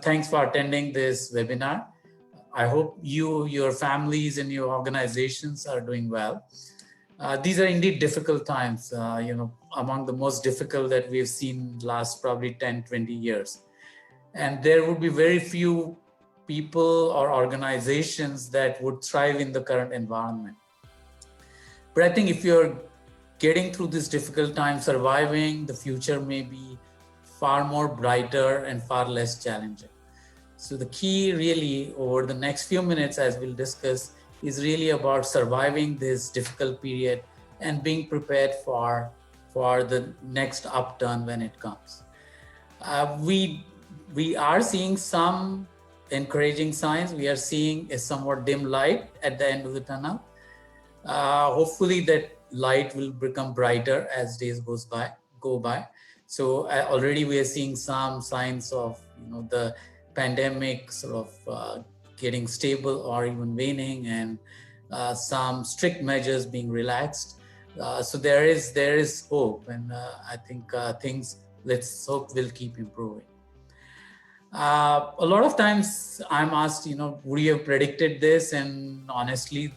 Thanks for attending this webinar. I hope you, your families, and your organizations are doing well. These are indeed difficult times, among the most difficult that we've seen last probably 10, 20 years. And there would be very few people or organizations that would thrive in the current environment. But I think if you're getting through this difficult time, surviving, the future may be far more brighter and far less challenging. So the key really over the next few minutes, as we'll discuss, is really about surviving this difficult period and being prepared for the next upturn when it comes. We are seeing some encouraging signs. We are seeing a somewhat dim light at the end of the tunnel. Hopefully that light will become brighter as days go by. So already we are seeing some signs of the pandemic sort of getting stable or even waning, and some strict measures being relaxed. So there is hope, and I think things, let's hope, will keep improving. A lot of times I'm asked, would you have predicted this? And honestly,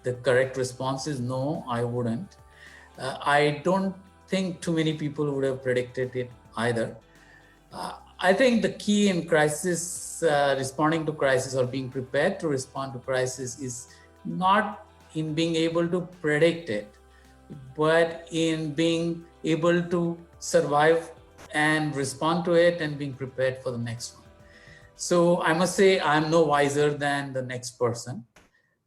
the correct response is no, I wouldn't. I don't think too many people would have predicted it either. I think the key in crisis, responding to crisis or being prepared to respond to crisis, is not in being able to predict it, but in being able to survive and respond to it and being prepared for the next one. So I must say I'm no wiser than the next person.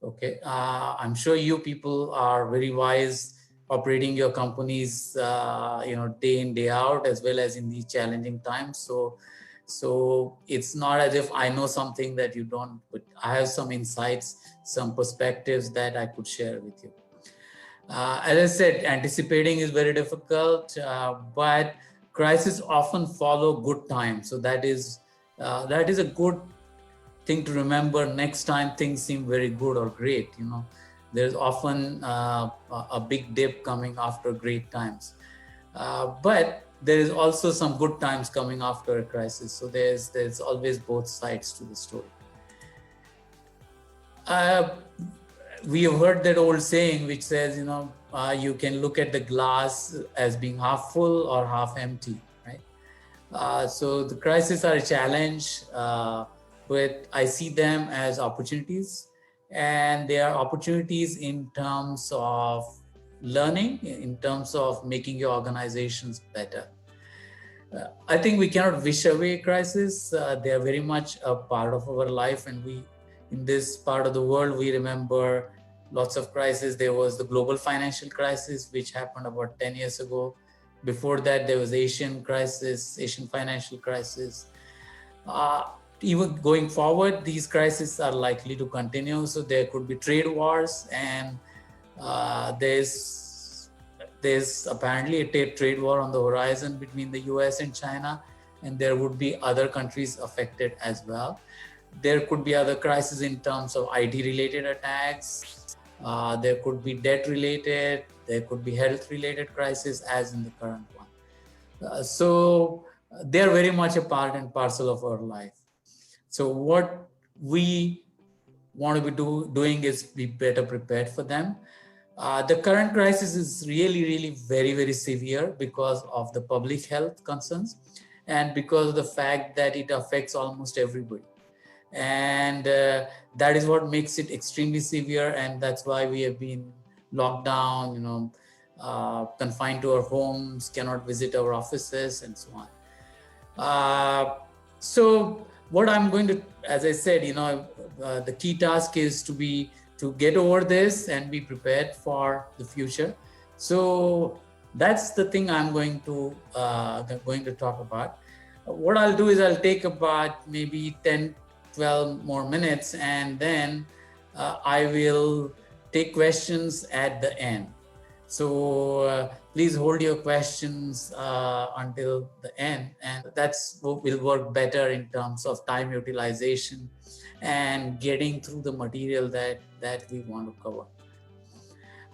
Okay, I'm sure you people are very wise operating your companies, day in, day out, as well as in these challenging times. So it's not as if I know something that you don't, but I have some insights, some perspectives that I could share with you. As I said, anticipating is very difficult, but crises often follow good times. So that is a good thing to remember next time things seem very good or great. There's often a big dip coming after great times, but there is also some good times coming after a crisis. So there's always both sides to the story. We have heard that old saying which says, you can look at the glass as being half full or half empty, right? So the crises are a challenge, but I see them as opportunities, and they are opportunities in terms of learning, in terms of making your organizations better. I think we cannot wish away crises. They are very much a part of our life, and in this part of the world, we remember lots of crises. There was the global financial crisis, which happened about 10 years ago. Before that, there was Asian financial crisis. Even going forward, these crises are likely to continue. So there could be trade wars, and there's apparently a trade war on the horizon between the US and China, and there would be other countries affected as well. There could be other crises in terms of IT-related attacks. There could be debt-related. There could be health-related crises, as in the current one. So they're very much a part and parcel of our life. So what we want to be doing is be better prepared for them. The current crisis is really, really very, very severe because of the public health concerns and because of the fact that it affects almost everybody. And that is what makes it extremely severe, and that's why we have been locked down, confined to our homes, cannot visit our offices, and so on. So what I'm going to, as I said, the key task is to get over this and be prepared for the future. So that's the thing I'm going to talk about. What I'll do is I'll take about maybe 10, 12 more minutes, and then I will take questions at the end. So please hold your questions until the end, and that's what will work better in terms of time utilization and getting through the material that we want to cover.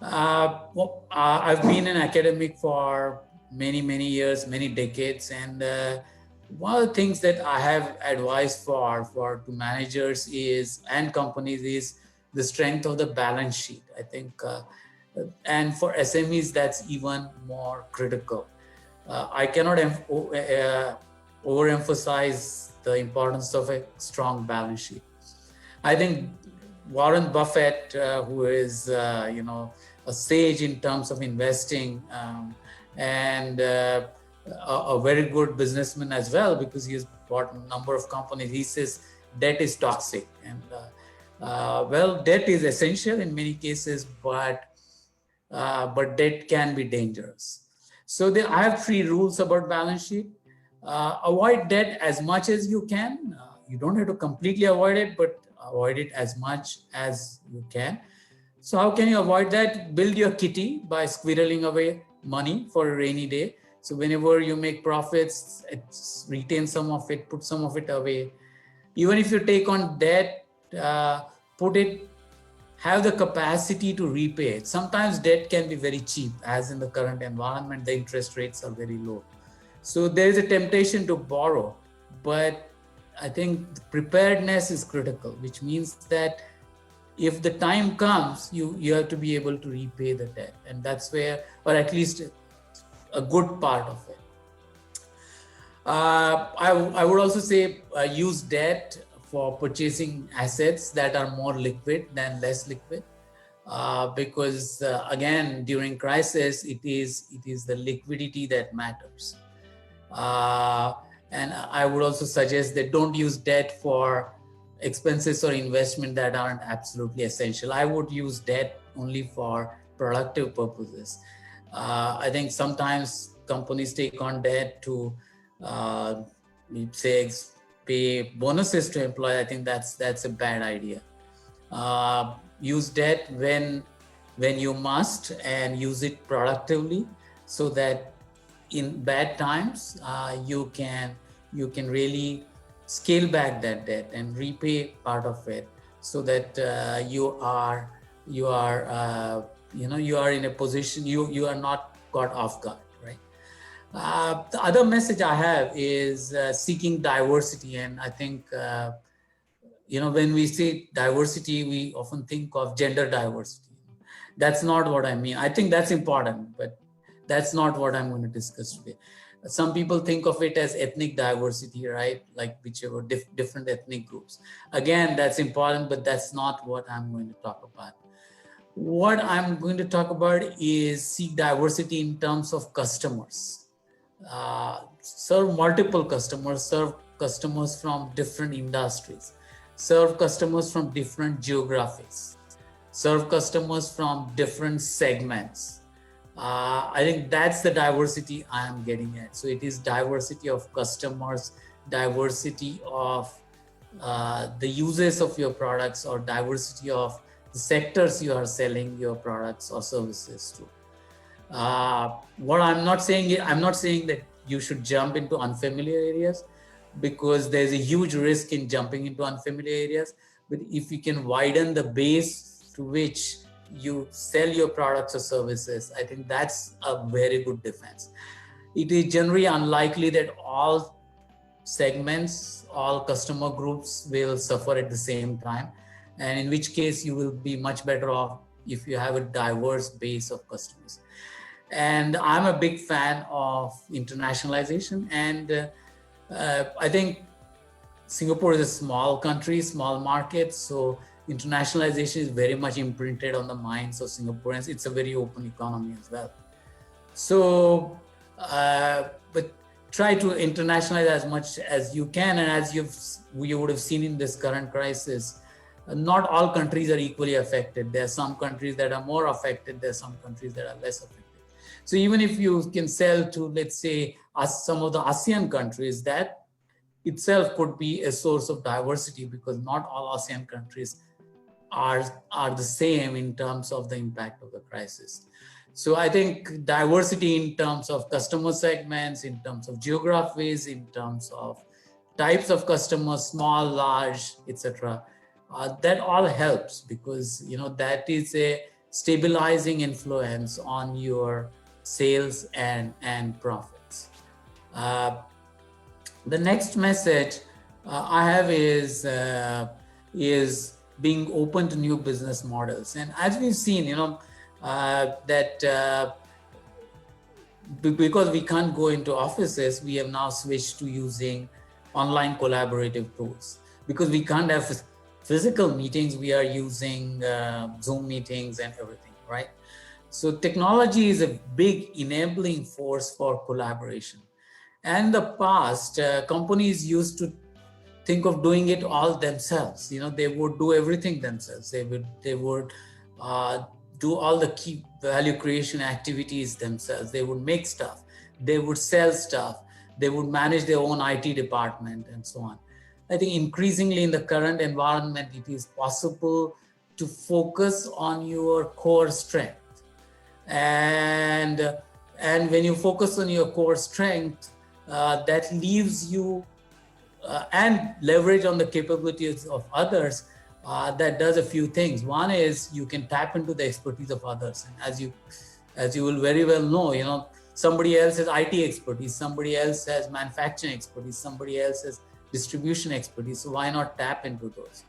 I've been an academic for many, many years, many decades, and One of the things that I have advised for to managers is and companies is the strength of the balance sheet. I think, and for SMEs that's even more critical. I cannot overemphasize the importance of a strong balance sheet. I think Warren Buffett, who is a sage in terms of investing, and a very good businessman as well, because he's bought a number of companies. He says debt is toxic, and well, debt is essential in many cases, but debt can be dangerous. So I have 3 rules about balance sheet. Avoid debt as much as you can. You don't have to completely avoid it, but avoid it as much as you can. So how can you avoid that? Build your kitty by squirreling away money for a rainy day. So whenever you make profits, retain some of it, put some of it away. Even if you take on debt, put it, have the capacity to repay it. Sometimes debt can be very cheap, as in the current environment, the interest rates are very low. So there is a temptation to borrow, but I think preparedness is critical, which means that if the time comes, you have to be able to repay the debt, and that's where, or at least a good part of it. I would also say use debt for purchasing assets that are more liquid than less liquid, because again, during crisis, it is the liquidity that matters. And I would also suggest that don't use debt for expenses or investment that aren't absolutely essential. I would use debt only for productive purposes. I think sometimes companies take on debt to say pay bonuses to employees. I think that's a bad idea. Use debt when you must, and use it productively, so that in bad times you can really scale back that debt and repay part of it, so that you are in a position, you are not caught off guard, right? The other message I have is seeking diversity. And I think when we say diversity, we often think of gender diversity. That's not what I mean. I think that's important, but that's not what I'm going to discuss today. Some people think of it as ethnic diversity, right? Like whichever different ethnic groups. Again, that's important, but that's not what I'm going to talk about. What I'm going to talk about is seek diversity in terms of customers. Serve multiple customers, serve customers from different industries, serve customers from different geographies, serve customers from different segments. I think that's the diversity I am getting at. So it is diversity of customers, diversity of the uses of your products, or diversity of the sectors you are selling your products or services to. What I'm not saying that you should jump into unfamiliar areas, because there's a huge risk in jumping into unfamiliar areas. But if you can widen the base to which you sell your products or services, I think that's a very good defense. It is generally unlikely that all segments, all customer groups will suffer at the same time, and in which case you will be much better off if you have a diverse base of customers. And I'm a big fan of internationalization, and I think Singapore is a small country, small market, so internationalization is very much imprinted on the minds of Singaporeans. It's a very open economy as well. So, but try to internationalize as much as you can. And as you would have seen in this current crisis, not all countries are equally affected. There are some countries that are more affected. There are some countries that are less affected. So even if you can sell to, let's say, some of the ASEAN countries, that itself could be a source of diversity, because not all ASEAN countries are the same in terms of the impact of the crisis. So I think diversity in terms of customer segments, in terms of geographies, in terms of types of customers, small, large, etc., that all helps, because that is a stabilizing influence on your sales and profits. The next message I have is being open to new business models. And as we've seen, that because we can't go into offices, we have now switched to using online collaborative tools. Because we can't have physical meetings, we are using Zoom meetings and everything, right? So technology is a big enabling force for collaboration. And in the past, companies used to think of doing it all themselves. They would do everything themselves. They would do all the key value creation activities themselves. They would make stuff. They would sell stuff. They would manage their own IT department and so on. I think increasingly in the current environment, it is possible to focus on your core strength. And when you focus on your core strength, that leaves you and leverage on the capabilities of others, that does a few things. One is you can tap into the expertise of others. And as you will very well know, somebody else has IT expertise, somebody else has manufacturing expertise, somebody else has distribution expertise. So why not tap into those?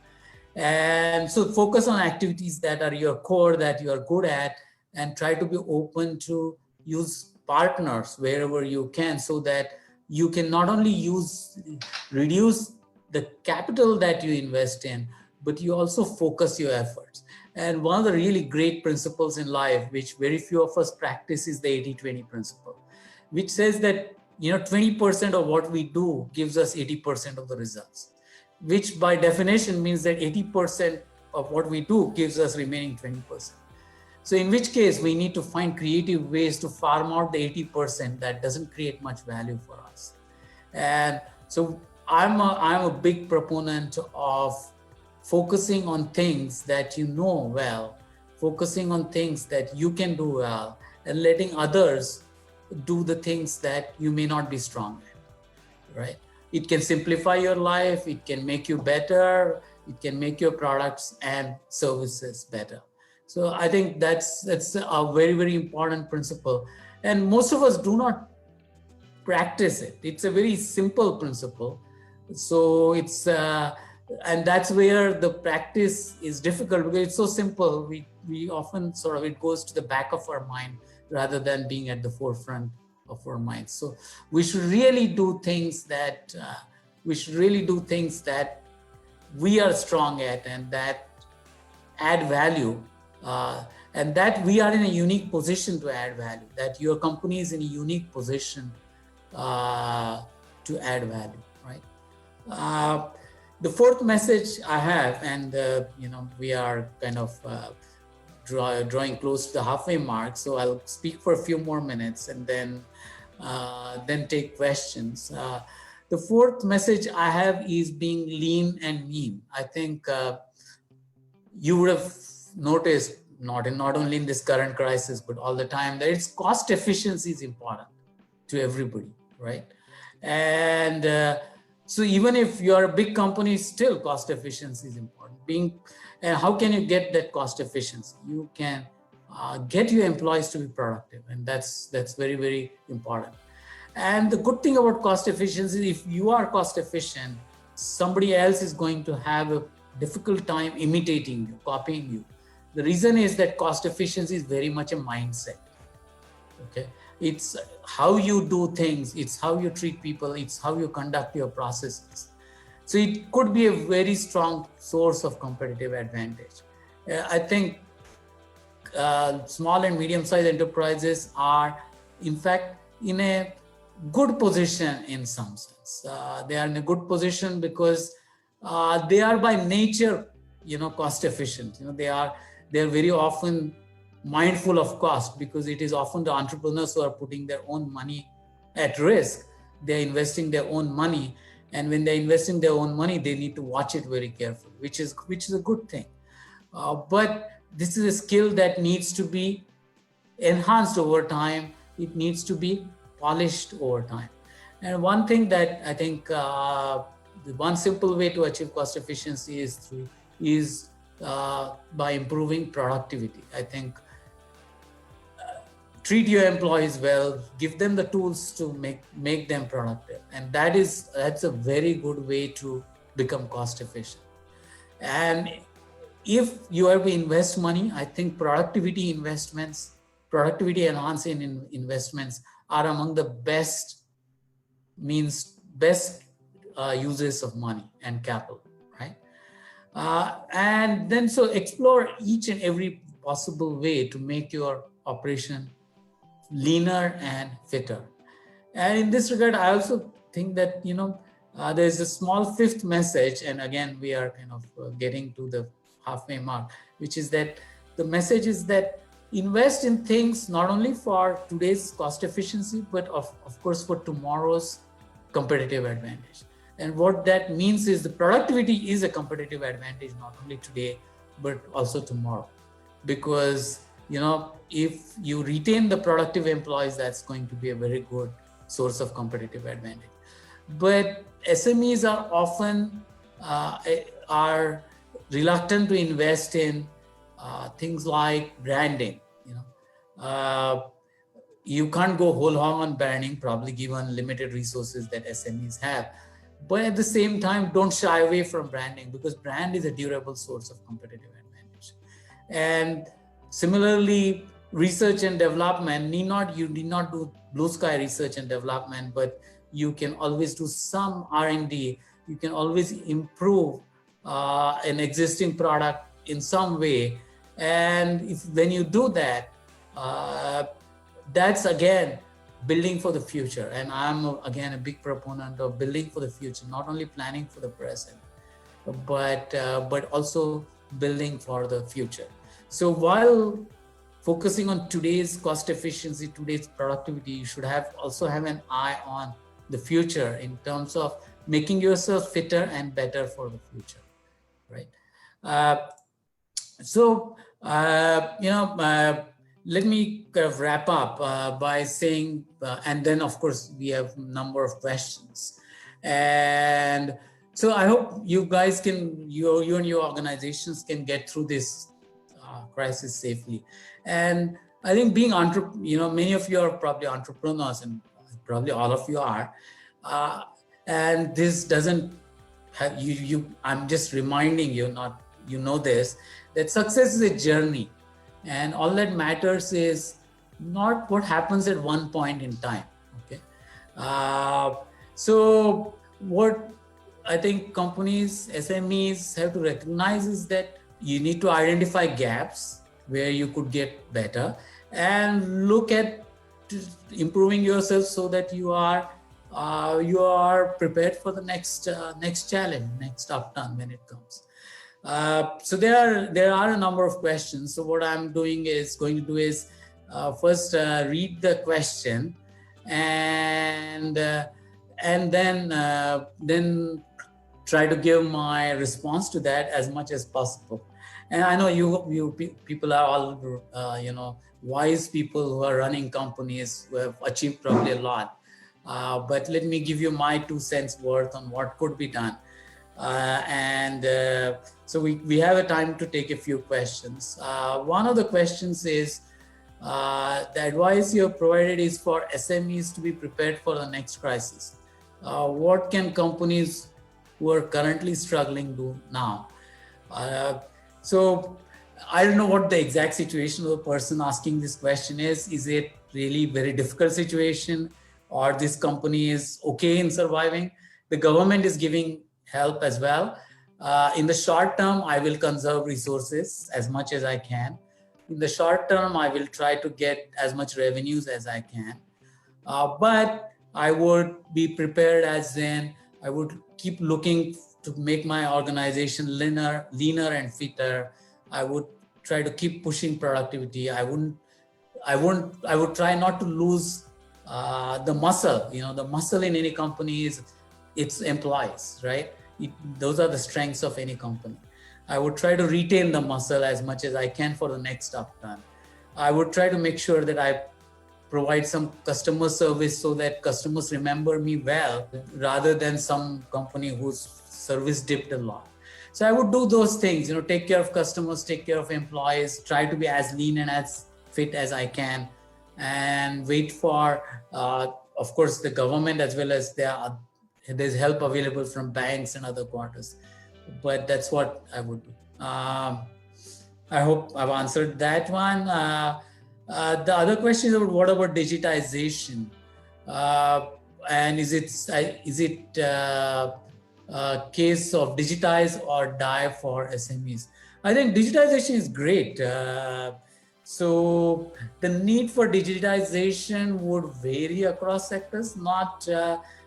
And so focus on activities that are your core, that you are good at, and try to be open to use partners wherever you can, so that you can not only reduce the capital that you invest in, but you also focus your efforts. And one of the really great principles in life, which very few of us practice, is the 80-20 principle, which says that 20% of what we do gives us 80% of the results, which by definition means that 80% of what we do gives us remaining 20%. So in which case we need to find creative ways to farm out the 80% that doesn't create much value for us. And so I'm a big proponent of focusing on things that you know well, focusing on things that you can do well, and letting others do the things that you may not be strong in, right? It can simplify your life, it can make you better, it can make your products and services better. So I think that's a very, very important principle. And most of us do not practice it. It's a very simple principle. So it's, and that's where the practice is difficult, because it's so simple. We often it goes to the back of our mind rather than being at the forefront of our minds. So we should really do things that, we are strong at and that add value. And that we are in a unique position to add value, that your company is in a unique position to add value, right? The fourth message I have, and we are kind of drawing close to the halfway mark, so I'll speak for a few more minutes and then take questions. The fourth message I have is being lean and mean. I think you would have noticed, not only in this current crisis, but all the time, that it's cost efficiency is important to everybody, right? And so even if you're a big company, still cost efficiency is important. And how can you get that cost efficiency? You can get your employees to be productive, and that's very, very important. And the good thing about cost efficiency, if you are cost efficient, somebody else is going to have a difficult time imitating you, copying you. The reason is that cost efficiency is very much a mindset. Okay, it's how you do things, it's how you treat people, it's how you conduct your processes. So it could be a very strong source of competitive advantage. I think small and medium-sized enterprises are, in fact, in a good position in some sense. They are in a good position because they are by nature, cost efficient. They are very often mindful of cost, because it is often the entrepreneurs who are putting their own money at risk. They're investing their own money, and when they're investing their own money, they need to watch it very carefully, which is a good thing. But this is a skill that needs to be enhanced over time. It needs to be polished over time. And one thing that I think the one simple way to achieve cost efficiency is by improving productivity. I think treat your employees well, give them the tools to make them productive. And that's a very good way to become cost efficient. And if you have to invest money, I think productivity enhancing investments are among the best uses of money and capital, right? And then so explore each and every possible way to make your operation leaner and fitter. And in this regard, I also think that, there's a small fifth message, and again, we are kind of getting to the halfway mark, which is that the message is that invest in things not only for today's cost efficiency, but of course for tomorrow's competitive advantage. And what that means is the productivity is a competitive advantage, not only today, but also tomorrow. Because, if you retain the productive employees, that's going to be a very good source of competitive advantage. But SMEs are often are reluctant to invest in things like branding. You can't go whole hog on branding, probably given limited resources that SMEs have. But at the same time, don't shy away from branding, because brand is a durable source of competitive advantage. And similarly, research and development you need not do blue sky research and development, but you can always do some R&D. You can always improve an existing product in some way. And when you do that, that's again building for the future. And I'm again a big proponent of building for the future, not only planning for the present, but also building for the future. So while focusing on today's cost efficiency, today's productivity, you should also have an eye on the future in terms of making yourself fitter and better for the future, right? Let me kind of wrap up by saying, and then of course we have a number of questions. And so I hope you guys you and your organizations can get through this crisis safely. And I think being many of you are probably entrepreneurs, and probably all of you are. And this doesn't have I'm just reminding you, this, that success is a journey. And all that matters is not what happens at one point in time. Okay. So what I think companies, SMEs have to recognize is that you need to identify gaps where you could get better and look at improving yourself so that you are prepared for the next challenge, next upturn when it comes. So there are a number of questions. So what I'm going to do is first read the question and then try to give my response to that as much as possible. And I know you people are all wise people who are running companies who have achieved probably a lot. But let me give you my 2 cents worth on what could be done. So we have a time to take a few questions. One of the questions is, the advice you have provided is for SMEs to be prepared for the next crisis. What can companies who are currently struggling do now? So I don't know what the exact situation of the person asking this question is. Is it really very difficult situation, or this company is okay in surviving? The government is giving help as well. In the short term, I will conserve resources as much as I can. In the short term, I will try to get as much revenues as I can. But I would be prepared, as in I would keep looking to make my organization leaner and fitter. I would try to keep pushing productivity. I would try not to lose the muscle. The muscle in any company is its employees, right? Those are the strengths of any company. I would try to retain the muscle as much as I can for the next upturn. I would try to make sure that I provide some customer service so that customers remember me well, rather than some company whose service dipped a lot. So I would do those things, take care of customers, take care of employees, try to be as lean and as fit as I can, and wait for, of course, the government, as well as there's help available from banks and other quarters. But that's what I would do. I hope I've answered that one. The other question is about what about digitization, and is it case of digitize or die for SMEs? I think digitization is great. So the need for digitization would vary across sectors. Not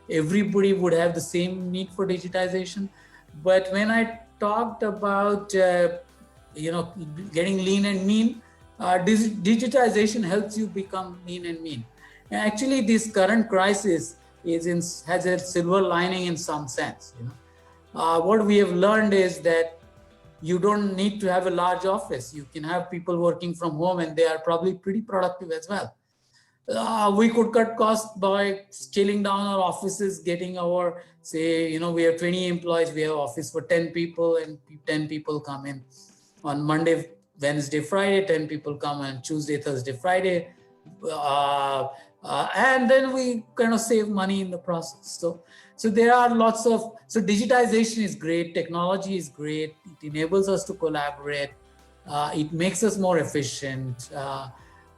everybody would have the same need for digitization. But when I talked about getting lean and mean, digitization helps you become lean and mean. And actually, this current crisis has a silver lining in some sense. What we have learned is that you don't need to have a large office. You can have people working from home, and they are probably pretty productive as well. We could cut costs by scaling down our offices, getting our, say, we have 20 employees, we have office for 10 people, and 10 people come in on Monday, Wednesday, Friday, 10 people come on Tuesday, Thursday, Friday. And then we kind of save money in the process. So there are so digitization is great, technology is great, it enables us to collaborate, it makes us more efficient,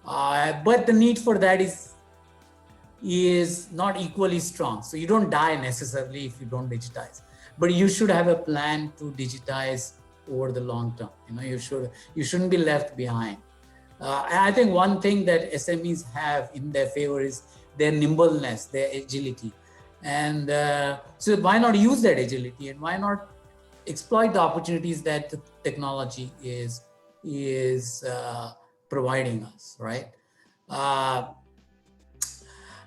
but the need for that is not equally strong. So you don't die necessarily if you don't digitize, but you should have a plan to digitize over the long term. You shouldn't be left behind. And I think one thing that SMEs have in their favor is their nimbleness, their agility. And so why not use that agility, and why not exploit the opportunities that the technology is providing us, right?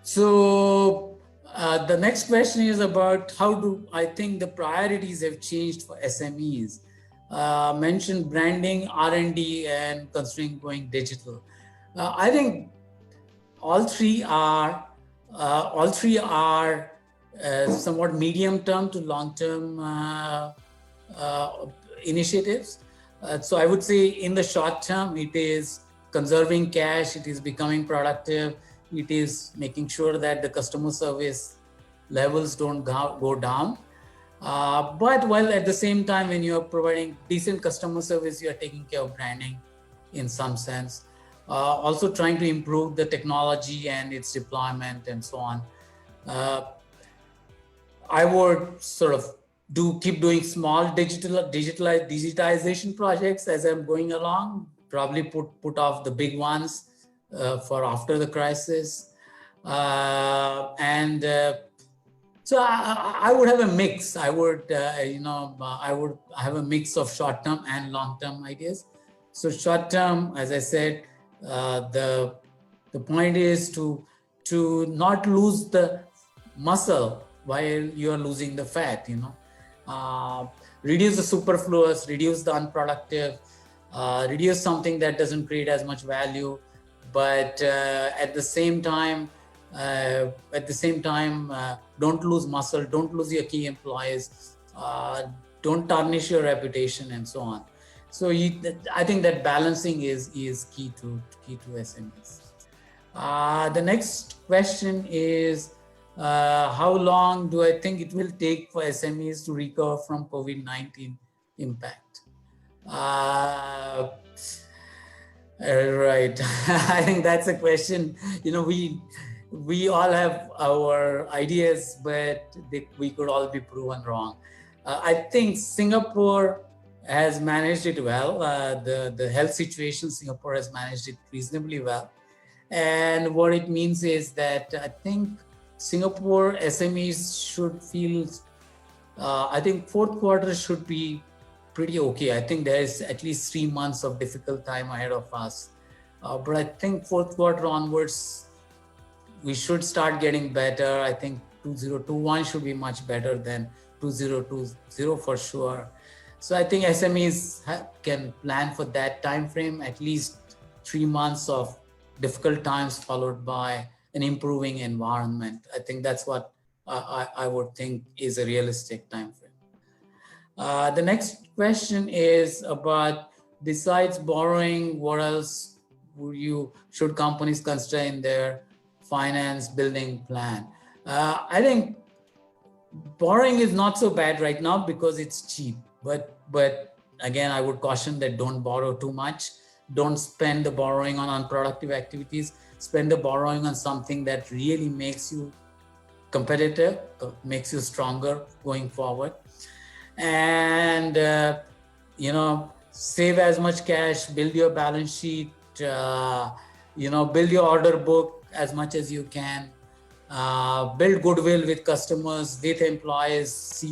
So the next question is about how do I think the priorities have changed for SMEs. Mentioned branding, R&D, and considering going digital. I think all three are somewhat medium-term to long-term initiatives. So I would say in the short term, it is conserving cash, it is becoming productive, it is making sure that the customer service levels don't go down. But while at the same time, when you're providing decent customer service, you're taking care of branding in some sense. Also trying to improve the technology and its deployment and so on. I would sort of keep doing small digitization projects as I'm going along, probably put off the big ones for after the crisis. So I would have a mix. I would have a mix of short-term and long-term ideas. So short-term, as I said, the point is to not lose the muscle while you are losing the fat. Reduce the superfluous, reduce the unproductive, reduce something that doesn't create as much value, but at the same time, don't lose muscle, don't lose your key employees, don't tarnish your reputation, and so on. So I think that balancing is key to SMEs. The next question is, how long do I think it will take for SMEs to recover from COVID-19 impact? Right. I think that's a question. We all have our ideas, but we could all be proven wrong. I think Singapore has managed it well. The health situation, Singapore has managed it reasonably well. And what it means is that I think Singapore SMEs should feel, I think fourth quarter should be pretty okay. I think there is at least 3 months of difficult time ahead of us. But I think fourth quarter onwards, we should start getting better. I think 2021 should be much better than 2020 for sure. So I think SMEs can plan for that time frame, at least 3 months of difficult times followed by an improving environment. I think that's what I would think is a realistic time frame. The next question is about, besides borrowing, what else should companies consider in their finance building plan? I think borrowing is not so bad right now because it's cheap. But again, I would caution that don't borrow too much. Don't spend the borrowing on unproductive activities. Spend the borrowing on something that really makes you competitive, makes you stronger going forward. And save as much cash, build your balance sheet, build your order book as much as you can, build goodwill with customers, with employees.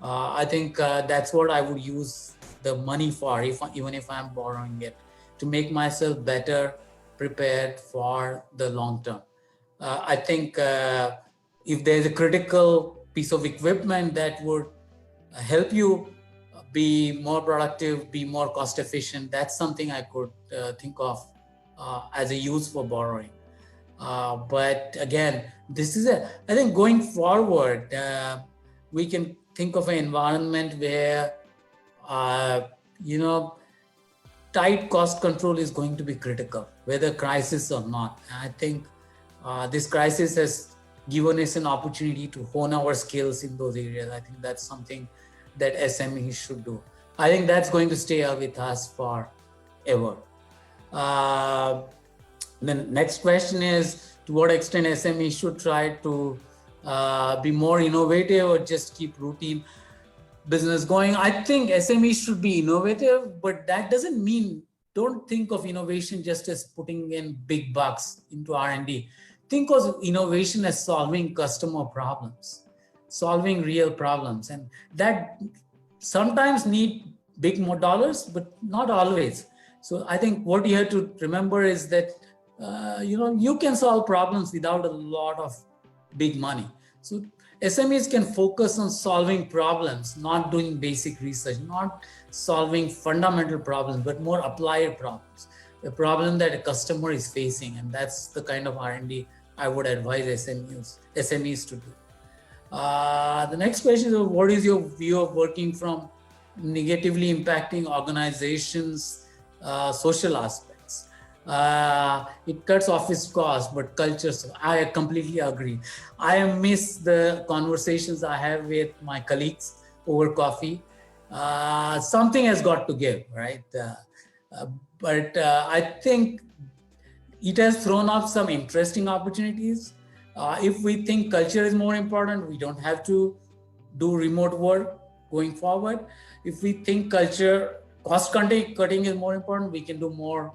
I think that's what I would use the money for, even if I'm borrowing it, to make myself better prepared for the long term. I think if there's a critical piece of equipment that would help you be more productive, be more cost efficient, that's something I could think of as a use for borrowing. But again, I think going forward, we can think of an environment where, tight cost control is going to be critical, whether crisis or not. I think this crisis has given us an opportunity to hone our skills in those areas. I think that's something that SMEs should do. I think that's going to stay with us forever. The next question is, to what extent SMEs should try to be more innovative or just keep routine business going? I think SMEs should be innovative, but that doesn't mean, don't think of innovation just as putting in big bucks into R&D. Think of innovation as solving customer problems, solving real problems, and that sometimes need big more dollars, but not always. So I think what you have to remember is that you can solve problems without a lot of big money. So SMEs can focus on solving problems, not doing basic research, not solving fundamental problems, but more applied problems, a problem that a customer is facing. And that's the kind of R&D I would advise SMEs to do. The next question is, what is your view of working from negatively impacting organizations' social aspects? It cuts office costs, but cultures, I completely agree. I miss the conversations I have with my colleagues over coffee. Something has got to give, right? But I think it has thrown up some interesting opportunities. If we think culture is more important, we don't have to do remote work going forward. If we think cost cutting is more important, we can do more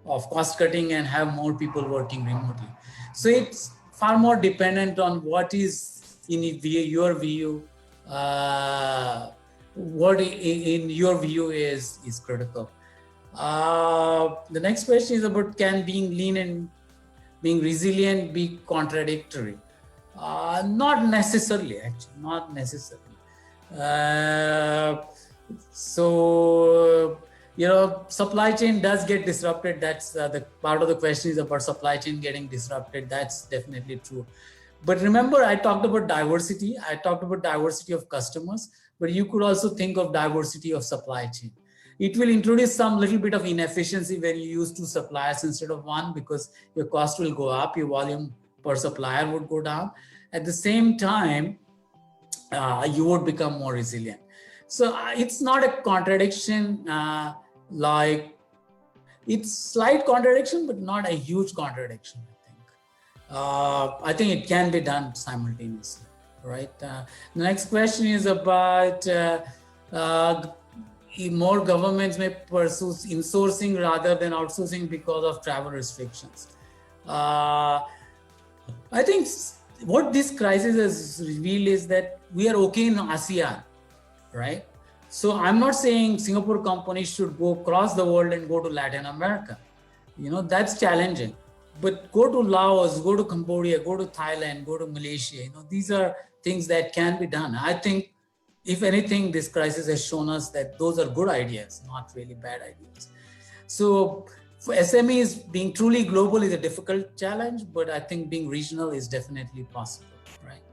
of cost cutting and have more people working remotely. So it's far more dependent on what is in your view, what in your view is critical. The next question is about, can being lean and being resilient be contradictory? Not necessarily, actually, not necessarily. Supply chain does get disrupted. That's the part of the question is about supply chain getting disrupted. That's definitely true. But remember, I talked about diversity. I talked about diversity of customers, but you could also think of diversity of supply chain. It will introduce some little bit of inefficiency when you use 2 suppliers instead of 1, because your cost will go up, your volume per supplier would go down. At the same time, you would become more resilient. So it's not a contradiction, it's slight contradiction, but not a huge contradiction, I think it can be done simultaneously, right? The next question is about more governments may pursue insourcing rather than outsourcing because of travel restrictions. I think what this crisis has revealed is that we are okay in ASEAN, right? So I'm not saying Singapore companies should go across the world and go to Latin America. That's challenging. But go to Laos, go to Cambodia, go to Thailand, go to Malaysia. These are things that can be done. I think, if anything, this crisis has shown us that those are good ideas, not really bad ideas. So for SMEs, being truly global is a difficult challenge, but I think being regional is definitely possible, right?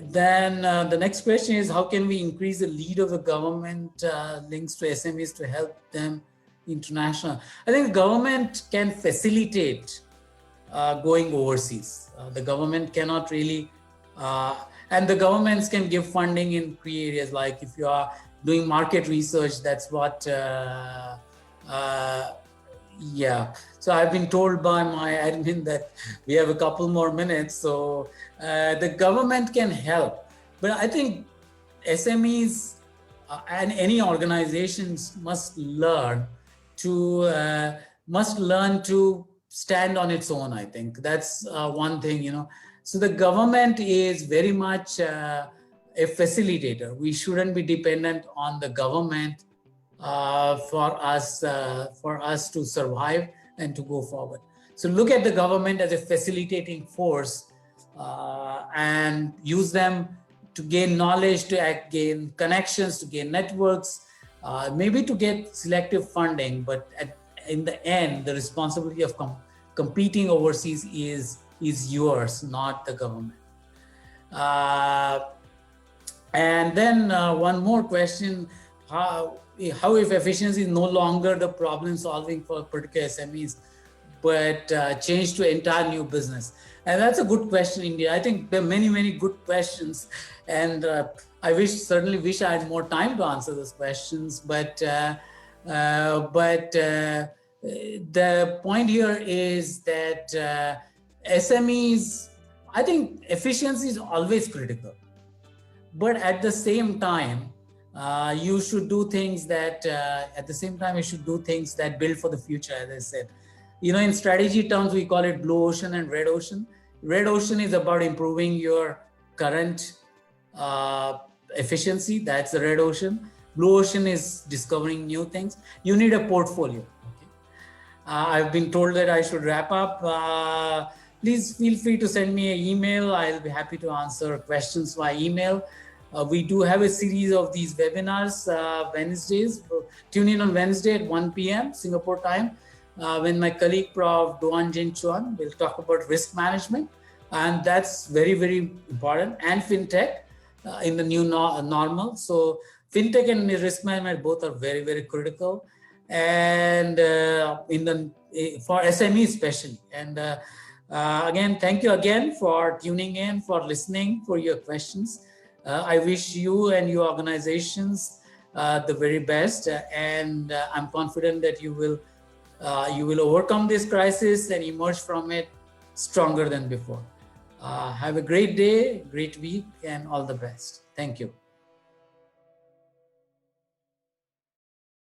Then the next question is, how can we increase the lead of the government links to SMEs to help them international. I think the government can facilitate going overseas. The government cannot really, and the governments can give funding in key areas, like if you are doing market research, that's what, yeah. So I've been told by my admin that we have a couple more minutes, so the government can help. But I think SMEs and any organizations must learn to stand on its own. I think that's one thing, you know. So the government is very much a facilitator. We shouldn't be dependent on the government for us to survive and to go forward. So look at the government as a facilitating force and use them to gain knowledge, to gain connections, to gain networks, maybe to get selective funding. But in the end, the responsibility of competing overseas is yours, not the government. And then one more question: how if efficiency is no longer the problem solving for particular SMEs, but change to entire new business? And that's a good question, India. I think there are many good questions, and I certainly wish I had more time to answer those questions. But the point here is that SMEs, I think efficiency is always critical, but at the same time, you should do things that build for the future, as I said. You know, in strategy terms, we call it blue ocean and red ocean. Red ocean is about improving your current efficiency. That's the red ocean. Blue ocean is discovering new things. You need a portfolio. Okay? I've been told that I should wrap up. Please feel free to send me an email. I'll be happy to answer questions via email. We do have a series of these webinars Wednesdays. Tune in on Wednesday at 1 p.m. Singapore time, when my colleague Prof. Duan Jin Chuan will talk about risk management. And that's very important, and fintech in the new normal. So fintech and risk management both are very critical, and for SME especially. And again, thank you again for tuning in, for listening, for your questions. I wish you and your organizations the very best, and I'm confident that you will overcome this crisis and emerge from it stronger than before. Have a great day, great week, and all the best. Thank you.